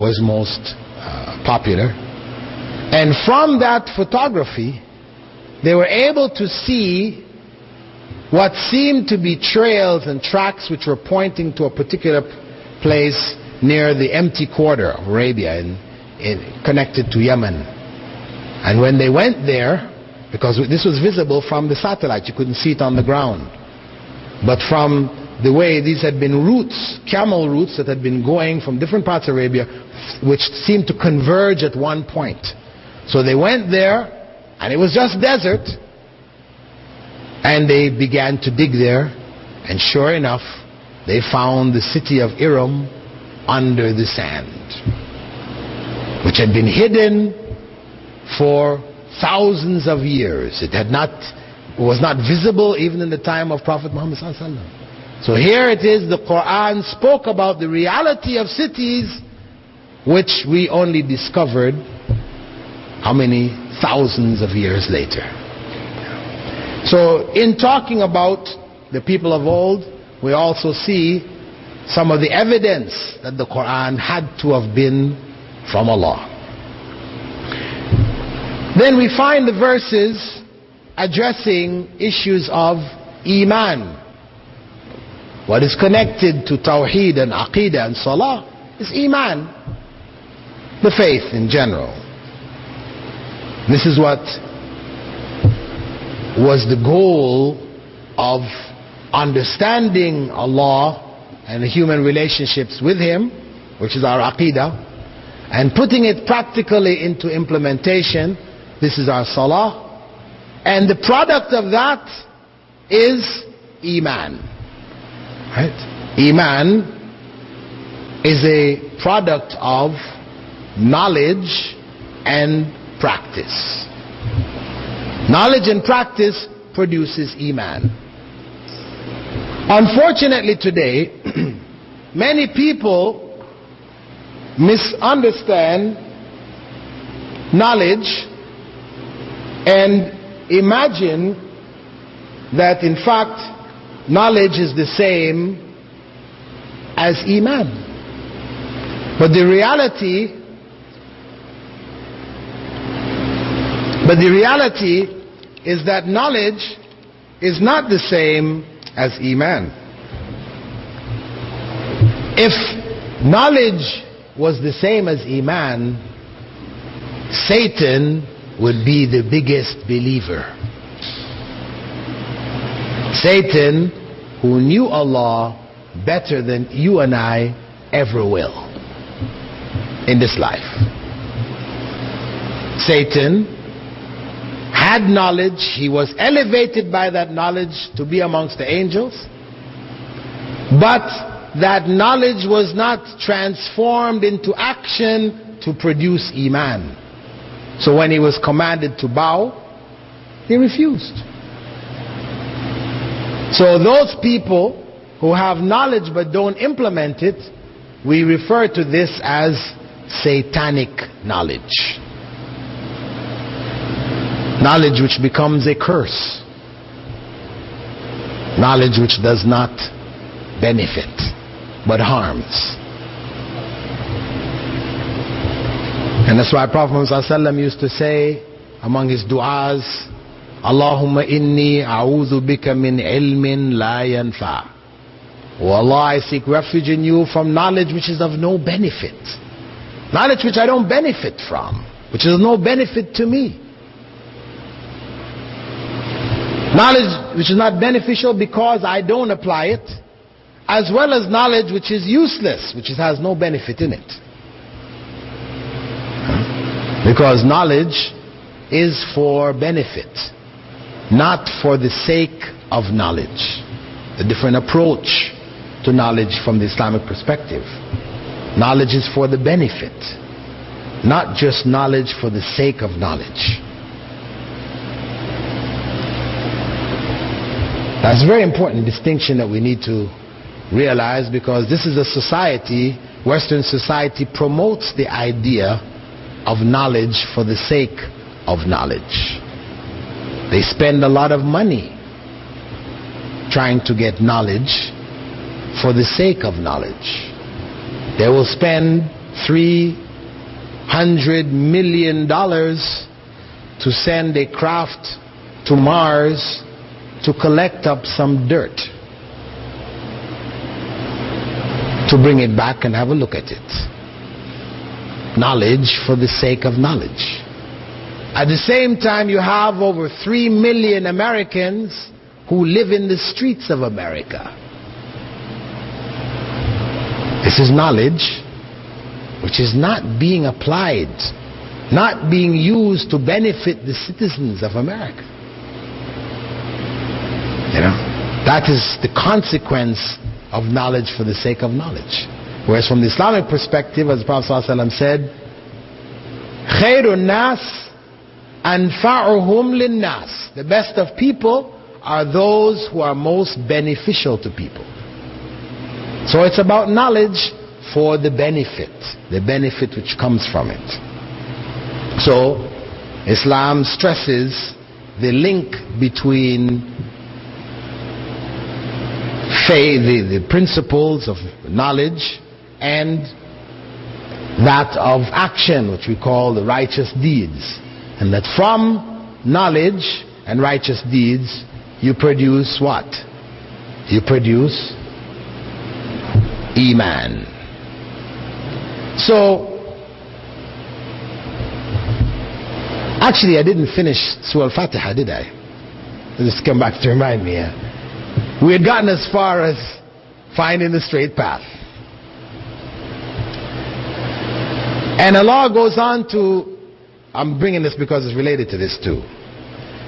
was most popular. And from that photography, they were able to see what seemed to be trails and tracks which were pointing to a particular place near the empty quarter of Arabia connected to Yemen. And when they went there, because this was visible from the satellite, you couldn't see it on the ground, but from the way these had been routes, camel routes that had been going from different parts of Arabia, which seemed to converge at one point. So they went there, and it was just desert, and they began to dig there, and sure enough, they found the city of Iram under the sand, which had been hidden for thousands of years. It was not visible even in the time of Prophet Muhammad sallallahu alaihi wasallam. So here it is, the Quran spoke about the reality of cities which we only discovered how many thousands of years later. So in talking about the people of old, we also see some of the evidence that the Quran had to have been from Allah. Then we find the verses addressing issues of Iman. What is connected to Tawheed and Aqidah and Salah is Iman, the faith in general. This is what was the goal of understanding Allah and the human relationships with Him, which is our Aqidah, and putting it practically into implementation. This is our Salah, and the product of that is Iman. Right? Iman is a product of knowledge and practice. Knowledge and practice produces Iman. Unfortunately today, many people misunderstand knowledge and imagine that in fact knowledge is the same as Iman. But the reality is that knowledge is not the same as Iman. If knowledge was the same as Iman, Satan would be the biggest believer. Satan, who knew Allah better than you and I ever will in this life. Satan had knowledge. He was elevated by that knowledge to be amongst the angels, but that knowledge was not transformed into action to produce Iman. So when he was commanded to bow, he refused. So those people who have knowledge but don't implement it, we refer to this as satanic knowledge. Knowledge which becomes a curse. Knowledge which does not benefit but harms. And that's why Prophet Muhammad ﷺ used to say among his du'as, Allahumma inni a'udhu bika min ilmin la yanfa. Oh Allah, I seek refuge in you from knowledge which is of no benefit. Knowledge which I don't benefit from, which is of no benefit to me. Knowledge which is not beneficial because I don't apply it, as well as knowledge which is useless, which has no benefit in it. Because knowledge is for benefit, not for the sake of knowledge. A different approach to knowledge from the Islamic perspective. Knowledge is for the benefit, not just knowledge for the sake of knowledge. That's a very important distinction that we need to realize, because this is a society, Western society promotes the idea of knowledge for the sake of knowledge. They spend a lot of money trying to get knowledge for the sake of knowledge. They will spend $300 million to send a craft to Mars to collect up some dirt, to bring it back and have a look at it. Knowledge for the sake of knowledge. At the same time, you have over 3 million Americans who live in the streets of America. This is knowledge which is not being applied, not being used to benefit the citizens of America. You know, that is the consequence of knowledge for the sake of knowledge. Whereas from the Islamic perspective, as the Prophet ﷺ said, خَيْرُ النَّاسِ أَنْفَعُهُمْ لِلنَّاسِ. The best of people are those who are most beneficial to people. So it's about knowledge for the benefit which comes from it. So Islam stresses the link between faith, the principles of knowledge, and that of action, which we call the righteous deeds. And that from knowledge and righteous deeds you produce what? You produce Iman. So actually I didn't finish Surah Al-Fatiha, did I? Just come back to remind me. We had gotten as far as finding the straight path. And Allah goes on to, I'm bringing this because it's related to this too.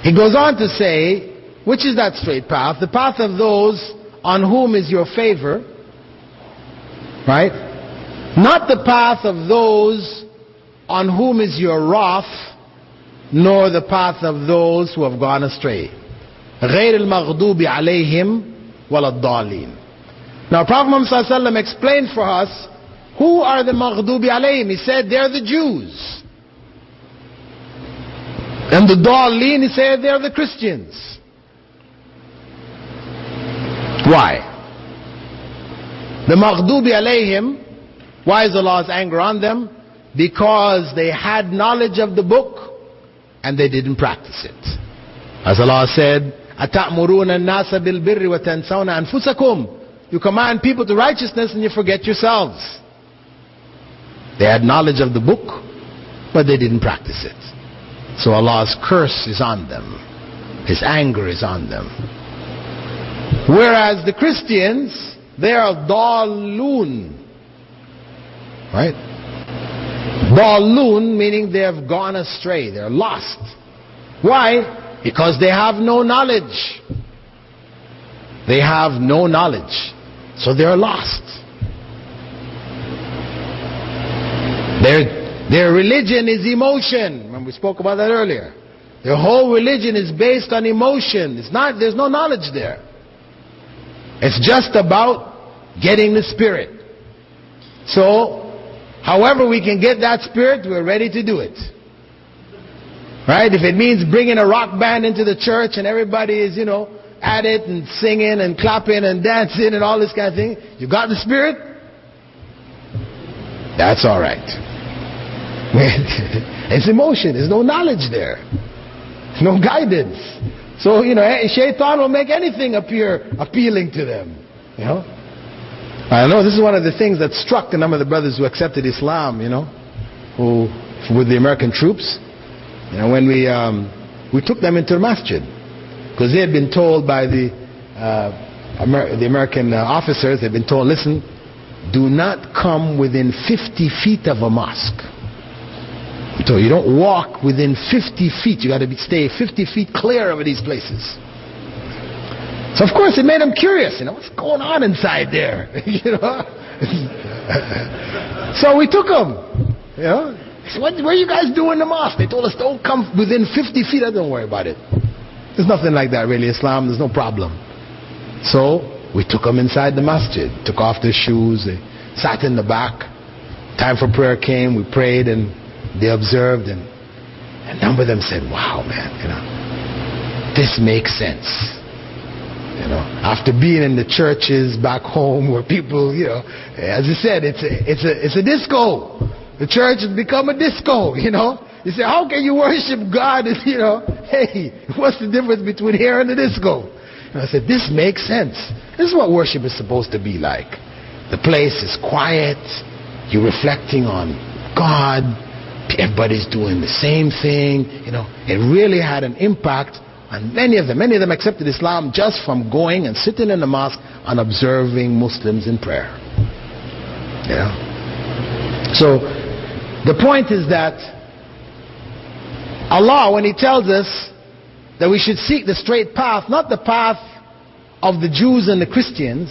He goes on to say, which is that straight path? The path of those on whom is your favor, right? Not the path of those on whom is your wrath, nor the path of those who have gone astray. غير المغضوب عليهم ولا الضالين. Now Prophet Muhammad ﷺ explained for us who are the maghdubi alayhim. He said they're the Jews. And the Dallin, he said they're the Christians. Why? The maghdubi alayhim, why is Allah's anger on them? Because they had knowledge of the book and they didn't practice it. As Allah said, أَتَأْمُرُونَ النَّاسَ بِالْبِرِّ وَتَنْسَوْنَ أَنفُسَكُمْ. You command people to righteousness and you forget yourselves. They had knowledge of the book, but they didn't practice it. So Allah's curse is on them. His anger is on them. Whereas the Christians, they are Dallun. Right? Dallun meaning they have gone astray. They're lost. Why? Because they have no knowledge. They have no knowledge. So they're lost. Their religion is emotion. Remember we spoke about that earlier. Their whole religion is based on emotion. There's no knowledge there. It's just about getting the spirit. So, however we can get that spirit, we're ready to do it. Right? If it means bringing a rock band into the church and everybody is, at it and singing and clapping and dancing and all this kind of thing, you got the spirit? That's all right. It's emotion. There's no knowledge there. There's no guidance. So, shaitan will make anything appear appealing to them. I know this is one of the things that struck a number of the brothers who accepted Islam, who with the American troops. When we took them into the masjid, because they had been told by the American officers, they'd been told, listen, do not come within 50 feet of a mosque. So you don't walk within 50 feet. You got to stay 50 feet clear of these places. So of course it made them curious. What's going on inside there? So we took them. So what are you guys doing in the mosque? They told us don't come within 50 feet. Don't worry about it. There's nothing like that really. Islam, there's no problem. So we took them inside the masjid, took off their shoes, they sat in the back. Time for prayer came, we prayed and they observed, and a number of them said, wow man, this makes sense. You know, after being in the churches back home where people, you know, as I said, it's a disco. The church has become a disco, you know. You say, how can you worship God? You know, hey, what's the difference between here and the disco? And I said, this makes sense. This is what worship is supposed to be like. The place is quiet. You're reflecting on God. Everybody's doing the same thing. You know, it really had an impact on many of them. Many of them accepted Islam just from going and sitting in the mosque and observing Muslims in prayer. You know? So, the point is that Allah, when He tells us that we should seek the straight path, not the path of the Jews and the Christians,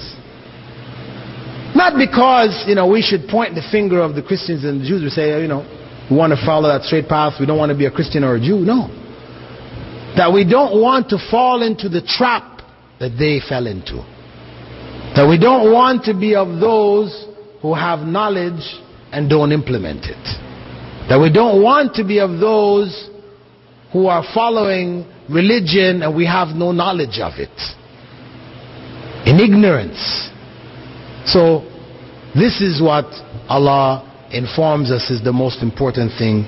not because, you know, we should point the finger of the Christians and the Jews. We say, you know, we want to follow that straight path. We don't want to be a Christian or a Jew. No. That we don't want to fall into the trap that they fell into. That we don't want to be of those who have knowledge and don't implement it. That we don't want to be of those who are following religion and we have no knowledge of it. In ignorance. So, this is what Allah informs us is the most important thing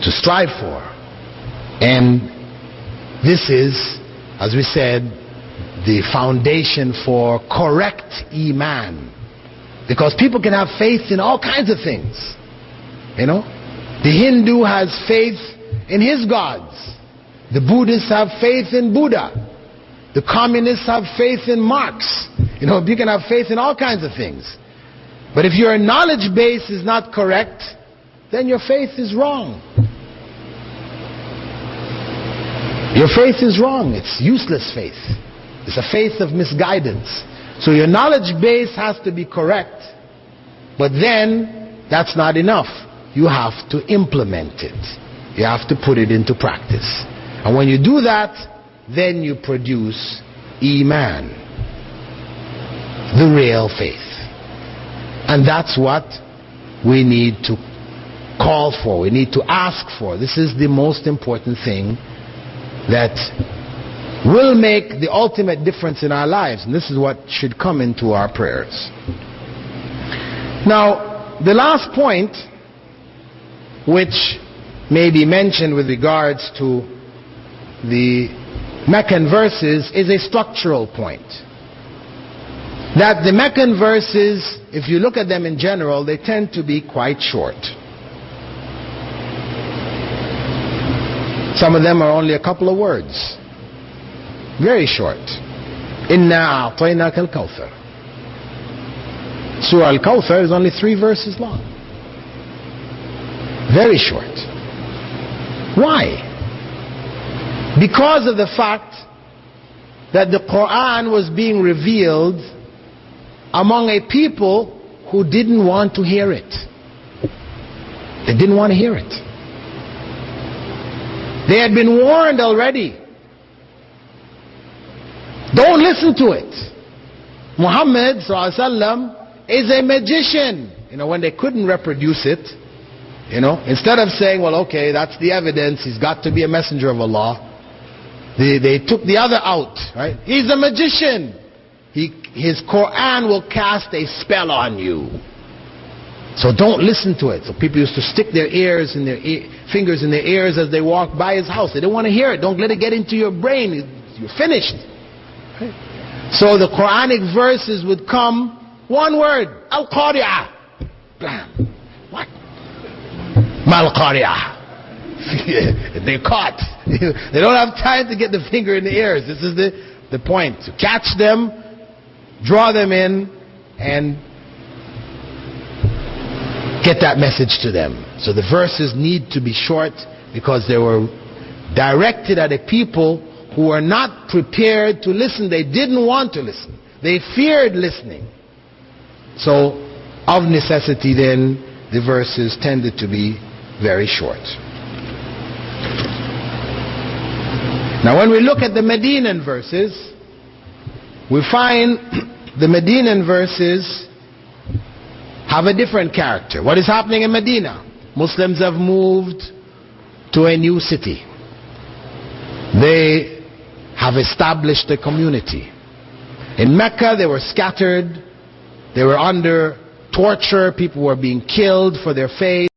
to strive for. And this is, as we said, the foundation for correct Iman. Because people can have faith in all kinds of things. You know, the Hindu has faith in his gods. The Buddhists have faith in Buddha. The communists have faith in Marx. You know, you can have faith in all kinds of things. But if your knowledge base is not correct, then your faith is wrong. Your faith is wrong. It's useless faith. It's a faith of misguidance. So your knowledge base has to be correct. But then, that's not enough. You have to implement it. You have to put it into practice. And when you do that, then you produce Iman. The real faith. And that's what we need to call for. We need to ask for. This is the most important thing that will make the ultimate difference in our lives. And this is what should come into our prayers. Now, the last point, which may be mentioned with regards to the Meccan verses, is a structural point. That the Meccan verses, if you look at them in general, they tend to be quite short. Some of them are only a couple of words. Very short. Inna a'tainaka al-Kawthar. Surah Al-Kawthar is only 3 verses long. Very short. Why? Because of the fact that the Quran was being revealed among a people who didn't want to hear it. They didn't want to hear it. They had been warned already. Don't listen to it. Muhammad ﷺ is a magician. You know, when they couldn't reproduce it, you know, instead of saying, well, okay, that's the evidence, he's got to be a messenger of Allah, they took the other out, right? He's a magician. His Quran will cast a spell on you. So don't listen to it. So people used to stick their ears in their fingers in their ears as they walked by his house. They didn't want to hear it. Don't let it get into your brain. You're finished. Right? So the Quranic verses would come, one word, Al-Qari'ah. Blam. What? Mal-Qari'ah. They're caught. They don't have time to get the finger in the ears. This is the point. To catch them, draw them in, and get that message to them. So the verses need to be short because they were directed at a people who were not prepared to listen. They didn't want to listen. They feared listening. So, of necessity then, the verses tended to be very short. Now when we look at the Medinan verses, we find the Medinan verses have a different character. What is happening in Medina? Muslims have moved to a new city. They have established a community. In Mecca, they were scattered. They were under torture. People were being killed for their faith.